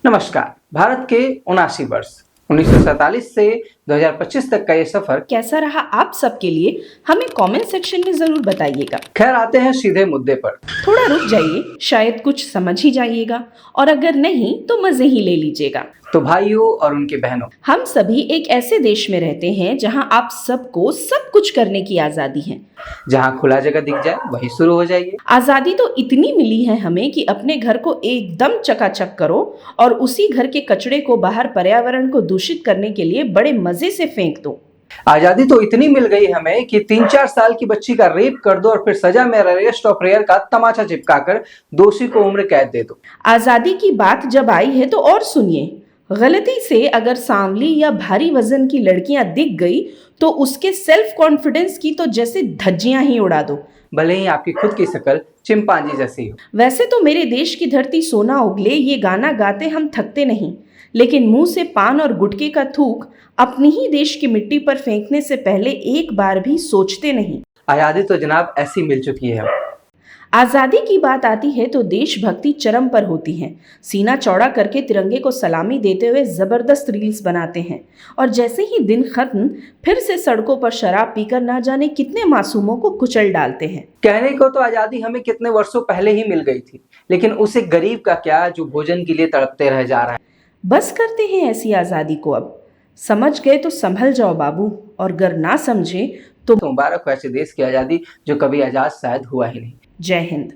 नमस्कार। भारत के 79 वर्ष 1947 से 2025 तक का ये सफर कैसा रहा आप सबके लिए हमें कमेंट सेक्शन में जरूर बताइएगा। खैर, आते हैं सीधे मुद्दे पर। थोड़ा रुक जाइए, शायद कुछ समझ ही जाइएगा, और अगर नहीं तो मजे ही ले लीजिएगा। तो भाइयों और उनकी बहनों, हम सभी एक ऐसे देश में रहते हैं जहां आप सबको सब कुछ करने की आजादी है। जहां खुला जगह दिख जाए वहीं शुरू हो जाइए। आजादी तो इतनी मिली है हमें कि अपने घर को एकदम चकाचक करो और उसी घर के कचड़े को बाहर पर्यावरण को दूषित करने के लिए बड़े मजे से फेंक दो। आजादी तो इतनी मिल गई हमें कि 3-4 साल की बच्ची का रेप कर दो और फिर सजा में अरेस्ट ऑफ रेयर का तमाचा चिपकाकर दोषी को उम्र कैद दे दो। आजादी की बात जब आई है तो और सुनिए, गलती से अगर सांवली या भारी वजन की लड़कियां दिख गई तो उसके सेल्फ कॉन्फिडेंस की तो जैसे धज्जियां ही उड़ा दो, भले ही आपकी खुद की शक्ल चिंपांजी जैसी हो। वैसे तो मेरे देश की धरती सोना उगले ये गाना गाते हम थकते नहीं, लेकिन मुंह से पान और गुटखे का थूक अपनी ही देश की मिट्टी पर फेंकने से पहले एक बार भी सोचते नहीं। आजादी तो जनाब ऐसी मिल चुकी है। आजादी की बात आती है तो देशभक्ति चरम पर होती है। सीना चौड़ा करके तिरंगे को सलामी देते हुए जबरदस्त रील्स बनाते हैं, और जैसे ही दिन खत्म फिर से सड़कों पर शराब पीकर ना जाने कितने मासूमों को कुचल डालते हैं। कहने को तो आजादी हमें कितने वर्षों पहले ही मिल गई थी, लेकिन उसे गरीब का क्या जो भोजन के लिए तड़पते रह जा रहा है। बस करते हैं ऐसी आजादी को अब। समझ गए तो संभल जाओ बाबू, और अगर ना समझे तो मुबारक हो ऐसे देश की आजादी जो कभी आजाद शायद हुआ ही नहीं। जय हिंद।